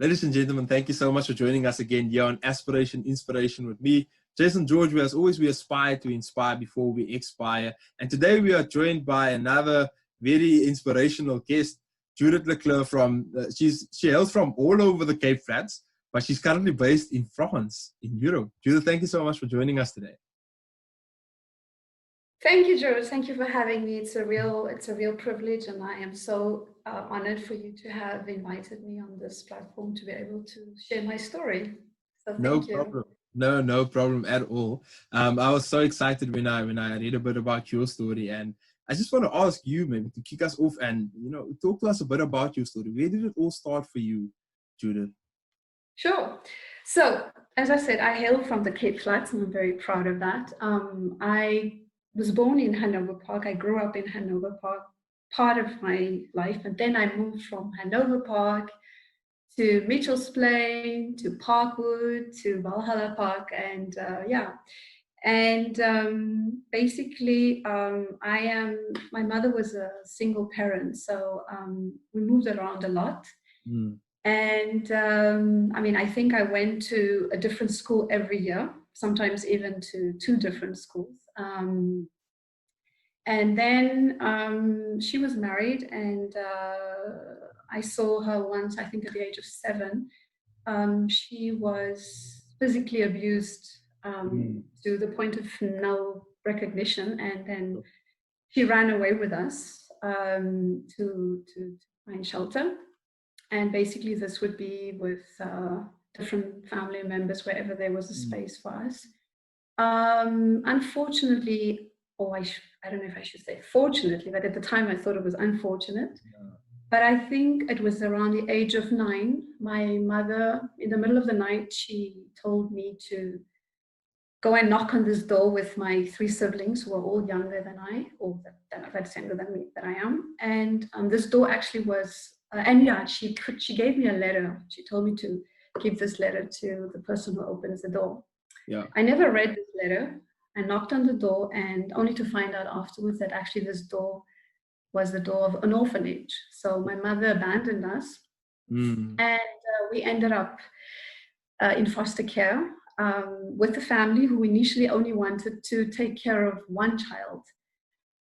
Ladies and gentlemen, thank you so much for joining us again here on Aspiration, Inspiration with me, Jayson George. As always, we aspire to inspire before we expire. And today we are joined by another very inspirational guest, Judith Leclercq she hails from all over the Cape Flats, but she's currently based in France, in Europe. Judith, thank you so much for joining us today. Thank you, George. Thank you for having me. It's a real privilege, and I am so honored for you to have invited me on this platform to be able to share my story. So thank you. Problem. No problem at all. I was so excited when I read a bit about your story, and I just want to ask you maybe to kick us off and talk to us a bit about your story. Where did it all start for you, Judith? Sure. So as I said, I hail from the Cape Flats, and I'm very proud of that. I was born in Hanover Park. I grew up in Hanover Park part of my life, and then I moved from Hanover Park to Mitchell's Plain, to Parkwood, to Valhalla Park, and basically my mother was a single parent, so we moved around a lot. And I think I went to a different school every year, sometimes even to 2 different schools. And then she was married, and I saw her once, I think at the age of 7. She was physically abused to the point of no recognition, and then she ran away with us to find shelter. And basically this would be with different family members wherever there was a space for us. Unfortunately, I don't know if I should say fortunately, but at the time I thought it was unfortunate. Yeah. But I think it was around the age of 9, my mother, in the middle of the night, she told me to go and knock on this door with my 3 siblings who were all younger than I, or that's younger than me, that I am. And this door actually was, she gave me a letter. She told me to give this letter to the person who opens the door. Yeah. I never read this letter. I knocked on the door, and only to find out afterwards that actually this door was the door of an orphanage. So my mother abandoned us, and we ended up in foster care with the family who initially only wanted to take care of 1 child.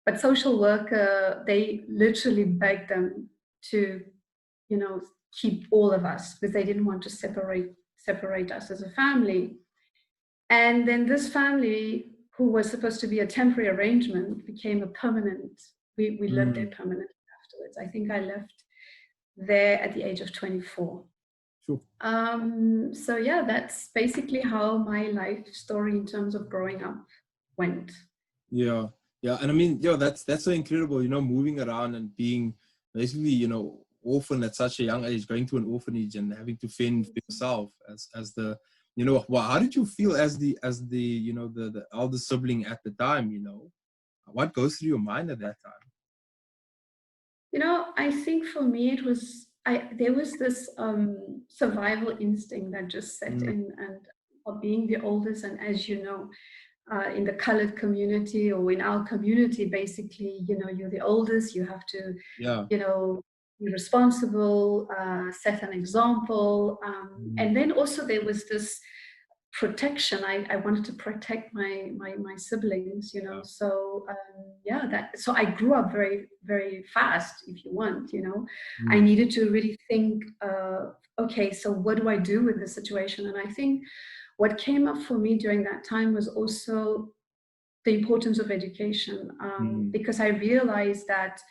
But social worker, they literally begged them to, keep all of us, because they didn't want to separate us as a family. And then this family, who was supposed to be a temporary arrangement, became a permanent. We lived there permanently afterwards. I think I left there at the age of 24. Sure. So yeah, that's basically how my life story in terms of growing up went. Yeah. And that's so incredible, moving around and being basically, orphan at such a young age, going to an orphanage and having to fend for yourself as the, how did you feel as the elder sibling at the time, What goes through your mind at that time? I think for me it was, there was this survival instinct that just set in, and of being the oldest, and as you know, in the colored community, or in our community, basically, you're the oldest, you have to, be responsible, set an example, and then also there was this protection. I wanted to protect my siblings, so so I grew up very, very fast, if you want. I needed to really think, okay, so what do I do with this situation? And I think what came up for me during that time was also the importance of education, because I realized that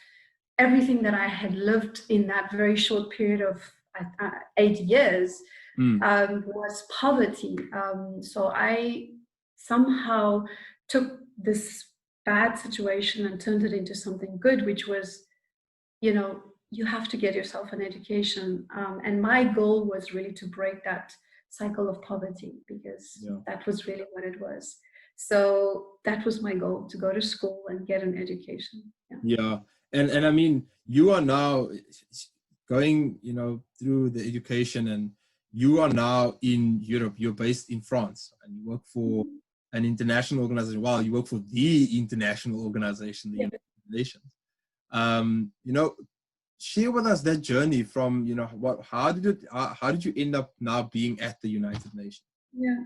everything that I had lived in that very short period of 8 years was poverty. So I somehow took this bad situation and turned it into something good, which was, you have to get yourself an education. And my goal was really to break that cycle of poverty, because that was really what it was. So that was my goal, to go to school and get an education. Yeah. And you are now going, through the education, and you are now in Europe. You're based in France, and you work for an international organization. Well, you work for the international organization, the United Nations. share with us that journey from, you know, how did you end up now being at the United Nations? Yeah.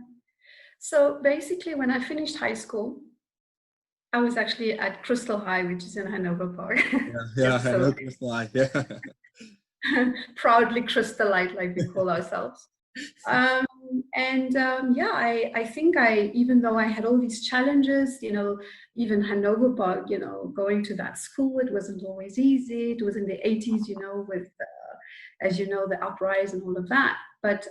So basically, when I finished high school, I was actually at Crystal High, which is in Hanover Park. Yeah, I know Crystal High. Yeah. Proudly Crystalite, like we call ourselves. Yeah, I think even though I had all these challenges, you know, even Hanover Park, you know, going to that school, it wasn't always easy. It was in the 80s, you know, with, as you know, the uprising and all of that. But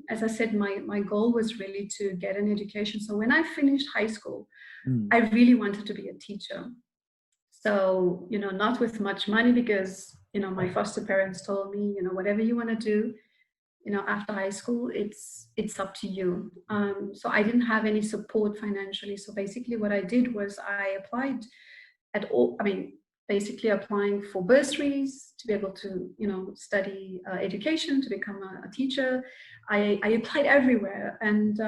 as I said, my goal was really to get an education. So when I finished high school, I really wanted to be a teacher. So, you know, not with much money because, you know, my foster parents told me, you know, whatever you want to do, you know, after high school, it's up to you. So I didn't have any support financially. So basically what I did was I applied basically applying for bursaries to be able to, you know, study education, to become a teacher. I applied everywhere, and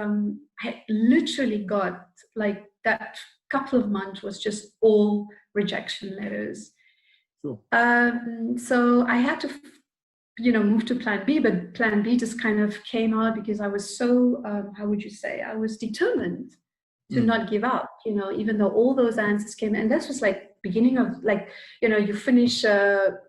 I literally got, like, that couple of months was just all rejection letters. Sure. So I had to, you know, move to plan B, but plan B just kind of came out because I was so, how would you say, I was determined to not give up, you know, even though all those answers came. And this was like beginning of, like, you know, you finish your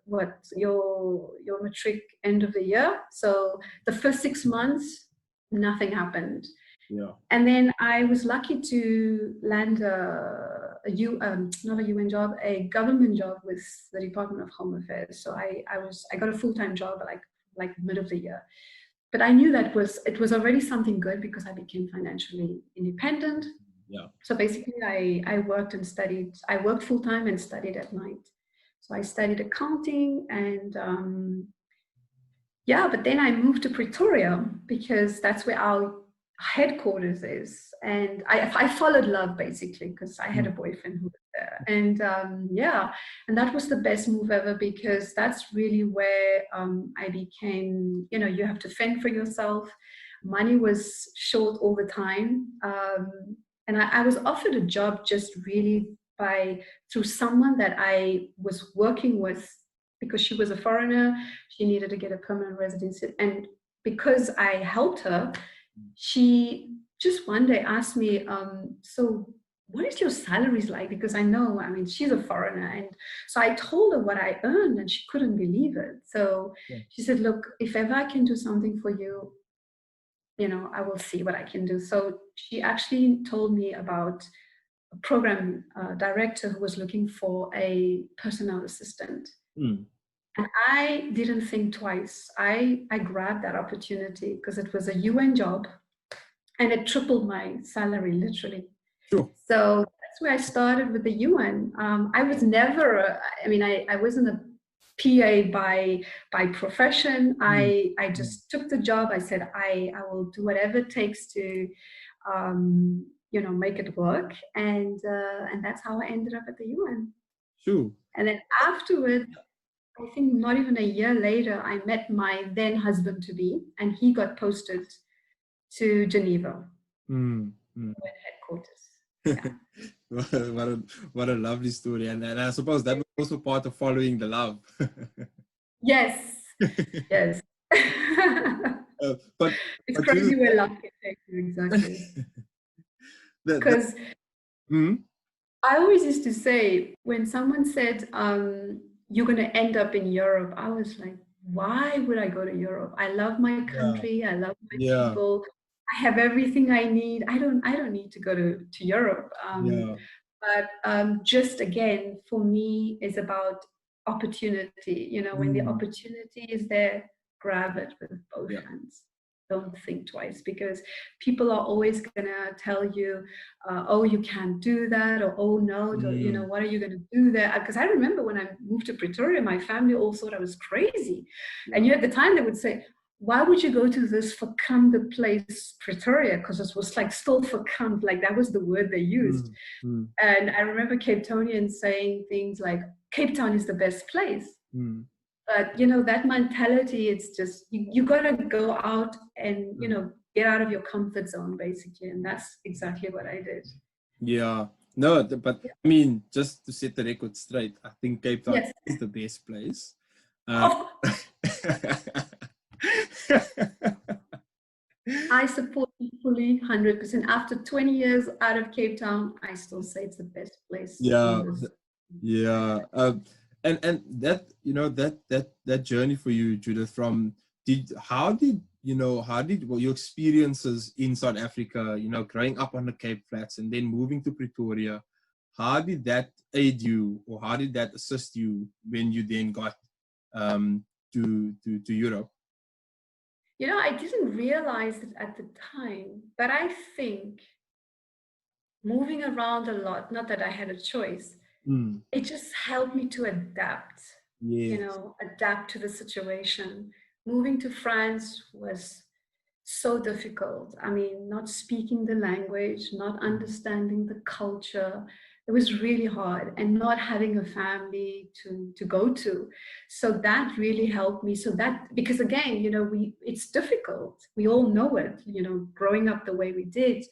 matric end of the year. So the first 6 months, nothing happened. Yeah. And then I was lucky to land not a UN job, a government job with the Department of Home Affairs. So I got a full-time job like mid of the year. But I knew that it was already something good because I became financially independent. Yeah. So basically I worked and studied. I worked full-time and studied at night. So I studied accounting and but then I moved to Pretoria because that's where our headquarters is. And I followed love basically because I had a boyfriend who was there. And and that was the best move ever because that's really where I became, you know, you have to fend for yourself. Money was short all the time. And I was offered a job just really through someone that I was working with because she was a foreigner. She needed to get a permanent residency. And because I helped her, she just one day asked me, so what is your salaries like? Because I mean, she's a foreigner. And so I told her what I earned and she couldn't believe it. So she said, look, if ever I can do something for you, you know, I will see what I can do. So she actually told me about a program director who was looking for a personnel assistant. And I didn't think twice. I grabbed that opportunity because it was a UN job and it tripled my salary, literally. Sure. So that's where I started with the UN. I was never, I wasn't a PA by profession. I just took the job. I said, I will do whatever it takes to, you know, make it work. And that's how I ended up at the UN. Sure. And then afterward, I think not even a year later, I met my then husband-to-be, and he got posted to Geneva, headquarters. Yeah. what a lovely story, and I suppose that was also part of following the love. Yes, yes. But it's crazy where luck can take you, exactly. Because I always used to say, when someone said, you're going to end up in Europe, I was like, why would I go to Europe? I love my country. I love my people. I have everything I need. I don't need to go to Europe. But just again, for me, is about opportunity. You know, when the opportunity is there, grab it with both hands. Don't think twice, because people are always gonna tell you, oh, you can't do that, or oh no, you know, what are you gonna do there? Because I remember when I moved to Pretoria, my family all thought I was crazy. And at the time they would say, why would you go to this verkamde place, Pretoria? Because it was like still verkamd, like that was the word they used. And I remember Cape Townians saying things like, Cape Town is the best place. But, you know, that mentality, it's just, you got to go out and, you know, get out of your comfort zone, basically. And that's exactly what I did. Yeah. No, but I mean, just to set the record straight, I think Cape Town is the best place. Oh, I support you fully, 100%. After 20 years out of Cape Town, I still say it's the best place Yeah, in this. yeah. And that, you know, that journey for you, Judith, from how did well, your experiences in South Africa, you know, growing up on the Cape Flats and then moving to Pretoria, how did that aid you, or how did that assist you when you then got to Europe? You know, I didn't realize it at the time, but I think moving around a lot, not that I had a choice, Mm. it just helped me to adapt, you Yes. know, adapt to the situation. Moving to France was so difficult. I mean, not speaking the language, not understanding the culture. It was really hard, and not having a family to go to. So that really helped me. So that, because again, you know, it's difficult. We all know it, you know, growing up the way we did.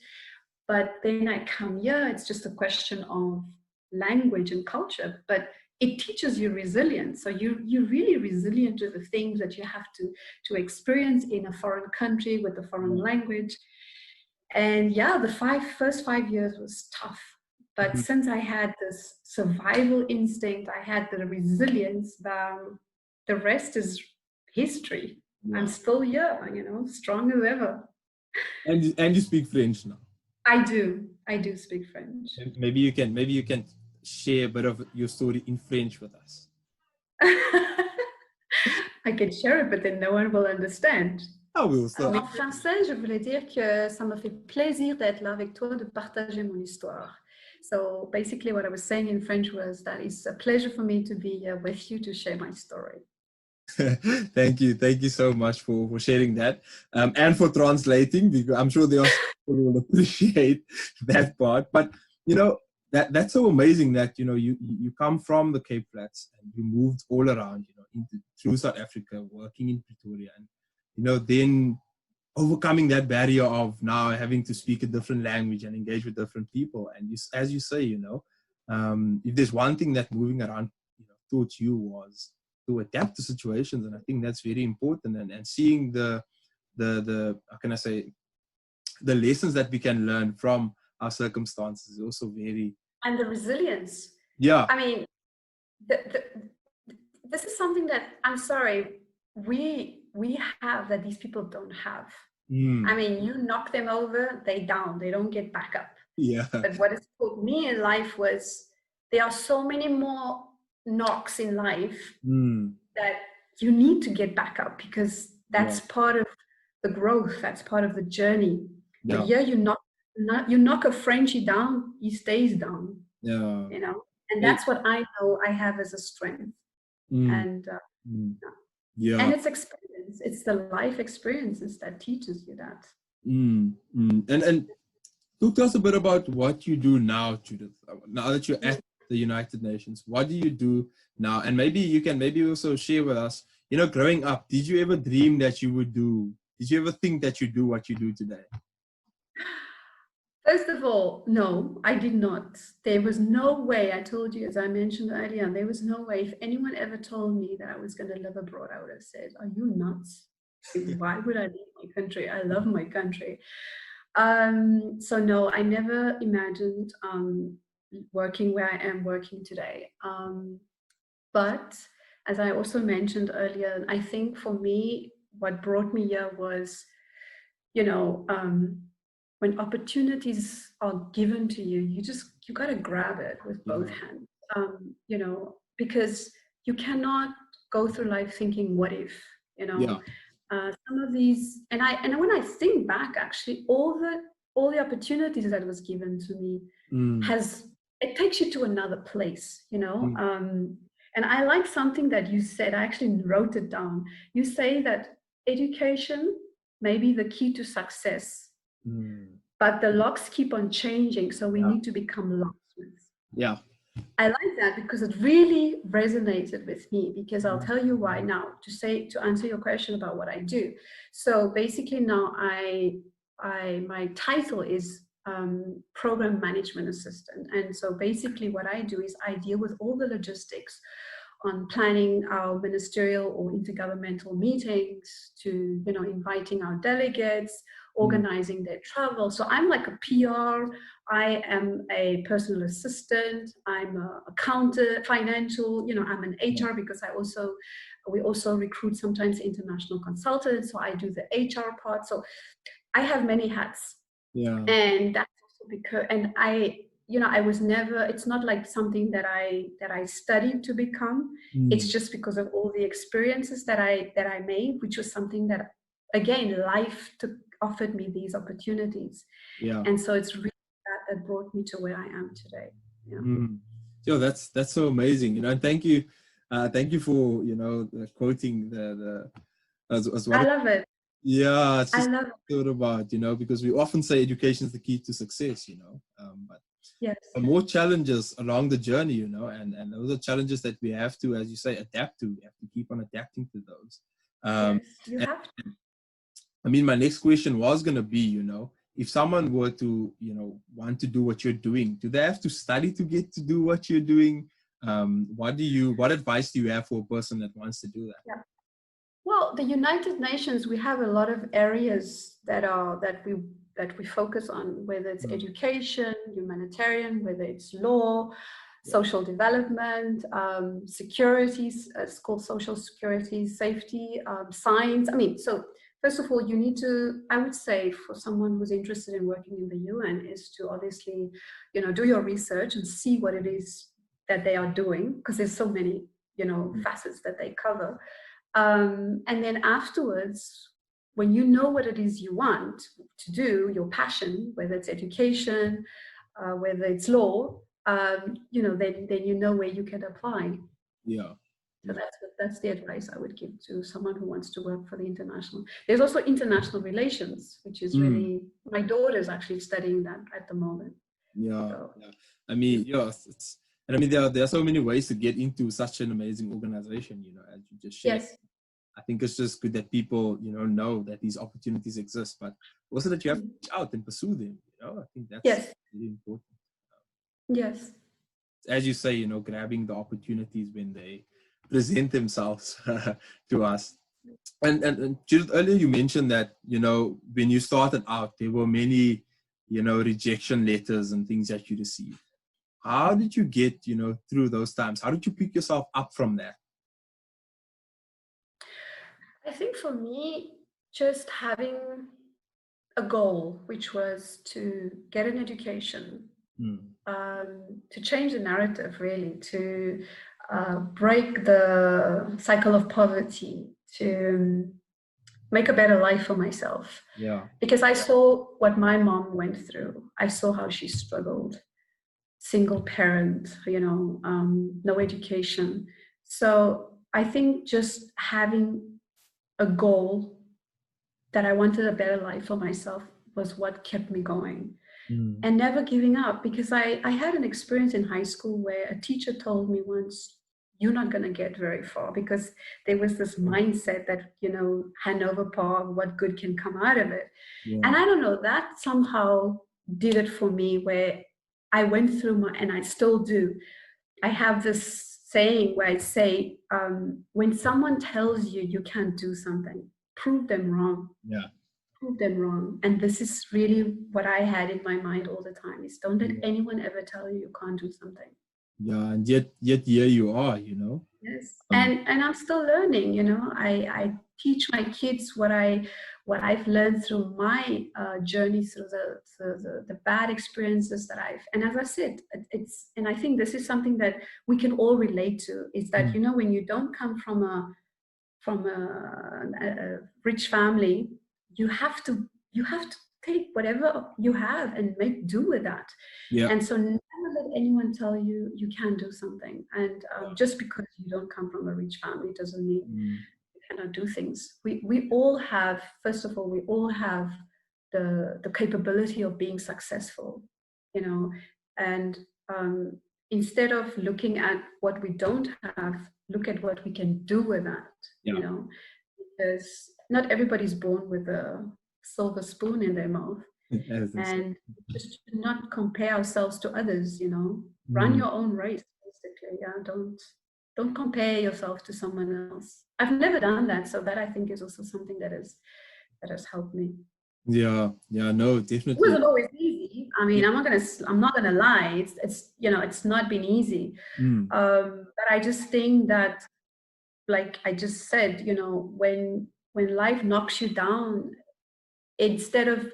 But then I come here, it's just a question of language and culture. But it teaches you resilience. So you're really resilient to the things that you have to experience in a foreign country with a foreign language. And yeah, the first 5 years was tough. But since I had this survival instinct, I had the resilience, the rest is history. Wow. I'm still here, you know, strong as ever. And you speak French now. I do speak French. Maybe you can share a bit of your story in French with us. I can share it, but then no one will understand. Ah, oui, ça. En français, je voulais dire que ça m'a fait plaisir d'être là avec toi, de partager mon histoire. So basically what I was saying in French was that it's a pleasure for me to be with you to share my story. Thank you so much for sharing that, and for translating, because I'm sure the people will appreciate that part. But you know, that's so amazing that, you know, you come from the Cape Flats and you moved all around, you know, through South Africa, working in Pretoria, and you know, then overcoming that barrier of now having to speak a different language and engage with different people. And you, as you say, you know, if there's one thing that moving around, you know, taught you, was to adapt to situations. And I think that's very important. And seeing the how can I say, the lessons that we can learn from our circumstances is also very, and the resilience. yeah. I mean, this is something that, I'm sorry, we have that these people don't have. I mean, you knock them over, they down, they don't get back up. Yeah. But what has taught me in life was there are so many more knocks in life that you need to get back up, because that's part of the growth, that's part of the journey. Yeah. But yeah, you knock a Frenchie down, he stays down. Yeah. You know, and that's what I know I have as a strength. And yeah. And it's experience. It's the life experiences that teaches you that. And talk to us a bit about what you do now, Judith. Now that you're at the United Nations, what do you do now? And maybe you can also share with us, you know, growing up, did you ever dream that you would do? Did you ever think that you do what you do today? First of all, no, I did not. There was no way. I told you, as I mentioned earlier, there was no way. If anyone ever told me that I was going to live abroad, I would have said, "Are you nuts? Why would I leave my country? I love my country." So no, I never imagined working where I am working today. But as I also mentioned earlier, I think for me, what brought me here was, you know, when opportunities are given to you, you got to grab it with both hands, you know, because you cannot go through life thinking, what if, you know, some of these, and when I think back, actually, all the opportunities that was given to me it takes you to another place, you know. And I like something that you said, I actually wrote it down. You say that education may be the key to success, but the locks keep on changing, so we need to become locksmiths. Yeah. I like that because it really resonated with me, because I'll tell you why now, to answer your question about what I do. So basically now my title is program management assistant. And so basically what I do is I deal with all the logistics on planning our ministerial or intergovernmental meetings, to, you know, inviting our delegates, organizing their travel. So I'm like a PR, I am a personal assistant, I'm a accountant, financial, you know, I'm an HR because we also recruit sometimes international consultants. So I do the HR part. So I have many hats. Yeah. And that's also because, and I was never, it's not like something that I studied to become. It's just because of all the experiences that I made, which was something that, again, life offered me these opportunities. Yeah. And so it's really that brought me to where I am today. Yeah. Yo, that's so amazing, you know, and thank you for, you know, quoting as what I love it. Yeah, it's just I love it. thought about, you know, because we often say education is the key to success, you know, but Yes. more challenges along the journey, you know, and those are challenges that we have to, as you say, adapt to. We have to keep on adapting to those. Yes, you have to. I mean, my next question was going to be, you know, if someone were to, you know, want to do what you're doing, do they have to study to get to do what you're doing? What advice do you have for a person that wants to do that? Yeah. Well, the United Nations, we have a lot of areas that we focus on, whether it's education, humanitarian, whether it's law, social development, securities, it's called social security, safety, science. I mean, so first of all, you need to, I would say, for someone who's interested in working in the UN, is to obviously, you know, do your research and see what it is that they are doing, because there's so many, you know, facets that they cover. And then afterwards, when you know what it is you want to do, your passion, whether it's education, whether it's law, you know, then you know where you can apply. Yeah. So that's the advice I would give to someone who wants to work for the international. There's also international relations, which is really, my daughter's actually studying that at the moment. Yeah. So, yeah. I mean, yeah, and I mean, there are so many ways to get into such an amazing organization, you know, as you just shared. Yes. I think it's just good that people, you know that these opportunities exist, but also that you have to reach out and pursue them. You know, I think that's really important. Yes. As you say, you know, grabbing the opportunities when they present themselves to us. And Judith, earlier you mentioned that, you know, when you started out, there were many, you know, rejection letters and things that you received. How did you get, you know, through those times? How did you pick yourself up from that? I think for me, just having a goal, which was to get an education, to change the narrative, really, to break the cycle of poverty, to make a better life for myself. Yeah. Because I saw what my mom went through. I saw how she struggled. Single parent, you know, no education. So I think just having a goal that I wanted a better life for myself was what kept me going. And never giving up, because I had an experience in high school where a teacher told me once, you're not going to get very far, because there was this mindset that, you know, Hanover Park, what good can come out of it? Yeah. And I don't know, that somehow did it for me, where I went through and I still do. I have this saying where I say, when someone tells you you can't do something, prove them wrong. Yeah. Prove them wrong. And this is really what I had in my mind all the time, is don't let anyone ever tell you you can't do something. Yeah, and yet here you are, you know. Yes. And I'm still learning, you know. I teach my kids what I've learned through my journey, through the bad experiences that and as I said, and I think this is something that we can all relate to, is that, you know, when you don't come from a rich family, you have to take whatever you have and make do with that. Yeah. And so never let anyone tell you you can't do something. And just because you don't come from a rich family doesn't mean you cannot do things. We all have, first of all, we all have the capability of being successful, you know, and instead of looking at what we don't have, look at what we can do with that, you know, because not everybody's born with a silver spoon in their mouth. And just not compare ourselves to others, you know, run your own race, basically. Yeah, don't don't compare yourself to someone else. I've never done that, so that I think is also something that has helped me. Yeah, no, It definitely. wasn't always easy. I mean, I'm not gonna lie. It's it's not been easy. But I just think that, like I just said, when life knocks you down, instead of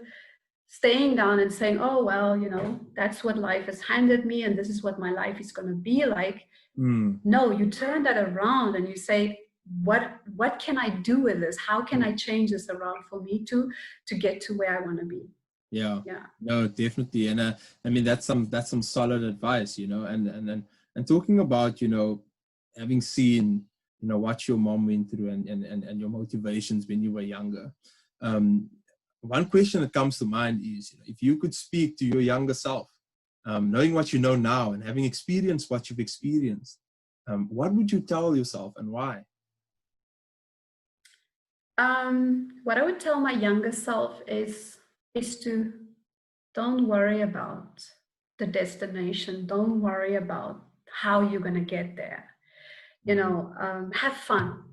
staying down and saying, oh well, that's what life has handed me and this is what my life is going to be like, no, you turn that around and you say, what can I do with this? How can I change this around for me to get to where I want to be? Yeah, no, definitely. And I mean, that's some solid advice, and talking about, having seen, what your mom went through and your motivations when you were younger. One question that comes to mind is, if you could speak to your younger self, knowing what you know now and having experienced what you've experienced, what would you tell yourself and why? What I would tell my younger self is to don't worry about the destination. Don't worry about how you're going to get there. Have fun.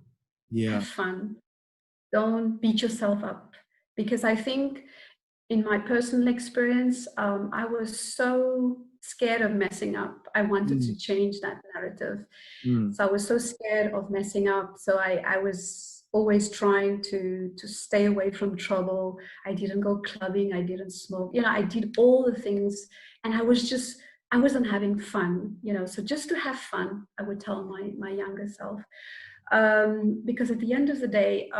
Yeah. Have fun. Don't beat yourself up. Because I think in my personal experience, I was so scared of messing up. I wanted to change that narrative. So I was so scared of messing up. So I was always trying to stay away from trouble. I didn't go clubbing. I didn't smoke. I did all the things, and I wasn't having fun. So just to have fun, I would tell my younger self, because at the end of the day,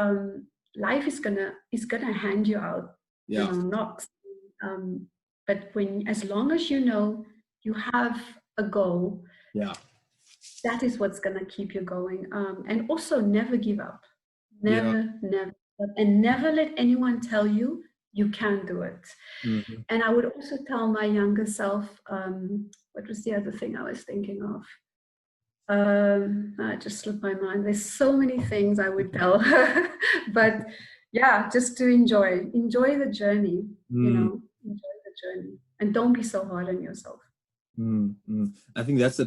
life is gonna hand you out, knocks. But as long as you have a goal, that is what's gonna keep you going. And also, never give up. Never. And never let anyone tell you can't do it. And I would also tell my younger self, what was the other thing I was thinking of? I just slipped my mind. There's so many things I would tell her, but yeah, just to enjoy the journey, enjoy the journey, and don't be so hard on yourself. I think that's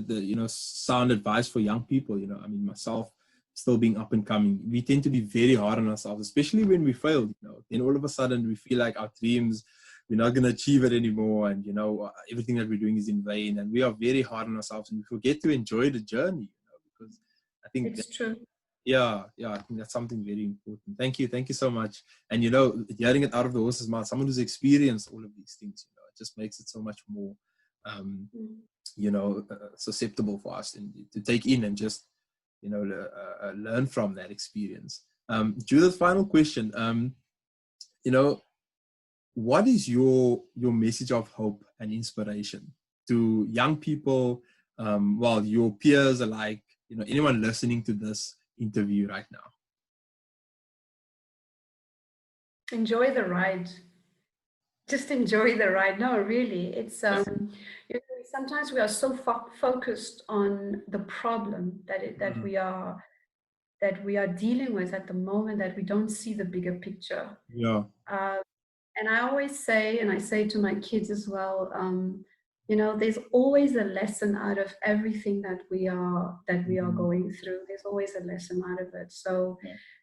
sound advice for young people. I mean, myself, still being up and coming, we tend to be very hard on ourselves, especially when we fail. Then all of a sudden we feel like our dreams, we're not going to achieve it anymore, and everything that we're doing is in vain, and we are very hard on ourselves, and we forget to enjoy the journey. Because I think it's true. Yeah, I think that's something very important. Thank you so much. And hearing it out of the horse's mouth, someone who's experienced all of these things, it just makes it so much more susceptible for us to take in and just learn from that experience. Judith, final question. What is your message of hope and inspiration to young people, your peers alike, anyone listening to this interview right now? Enjoy the ride. Just enjoy the ride. No, really, it's sometimes we are so focused on the problem that we are dealing with at the moment, that we don't see the bigger picture. And I always say, and I say to my kids as well, there's always a lesson out of everything that we are going through. There's always a lesson out of it. So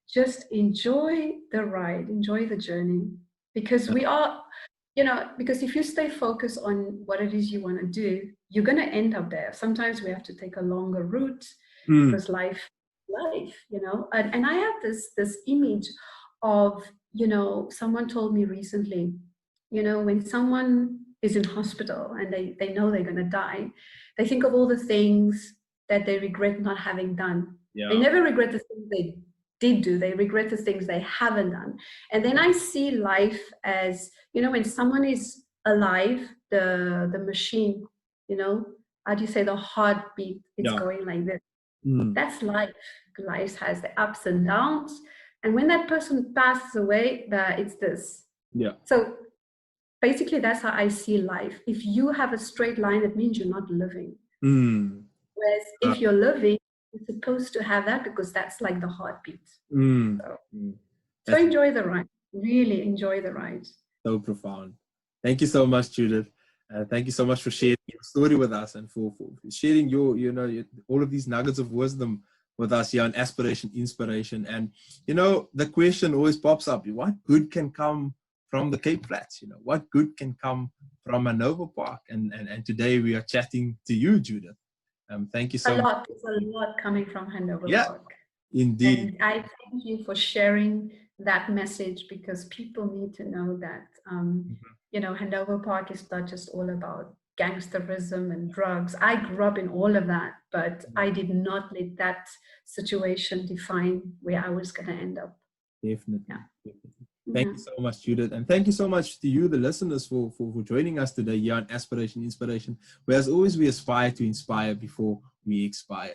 just enjoy the ride, enjoy the journey, because we are, because if you stay focused on what it is you want to do, you're going to end up there. Sometimes we have to take a longer route because life, and I have this image of, someone told me recently, when someone is in hospital and they know they're going to die, they think of all the things that they regret not having done. They never regret the things they did do. They regret the things they haven't done. And then I see life as, when someone is alive, the machine, how do you say, the heartbeat, it's going like this. That's life. Life has the ups and downs. And when that person passes away, it's this. So basically, that's how I see life. If you have a straight line, it means you're not living. Whereas if you're living, you're supposed to have that, because that's like the heartbeat. So enjoy the ride. Really enjoy the ride. So profound. Thank you so much, Judith. Thank you so much for sharing your story with us and for sharing your, all of these nuggets of wisdom with us here on Aspiration, Inspiration. And, the question always pops up, what good can come from the Cape Flats? What good can come from Hanover Park? And today we are chatting to you, Judith. Thank you so much. It's a lot coming from Hanover Park. Indeed. And I thank you for sharing that message, because people need to know that, Hanover Park is not just all about gangsterism and drugs. I grew up in all of that, but I did not let that situation define where I was going to end up. Definitely. Yeah. Thank you so much, Judith. And thank you so much to you, the listeners, for joining us today here on Aspiration, Inspiration, where as always we aspire to inspire before we expire.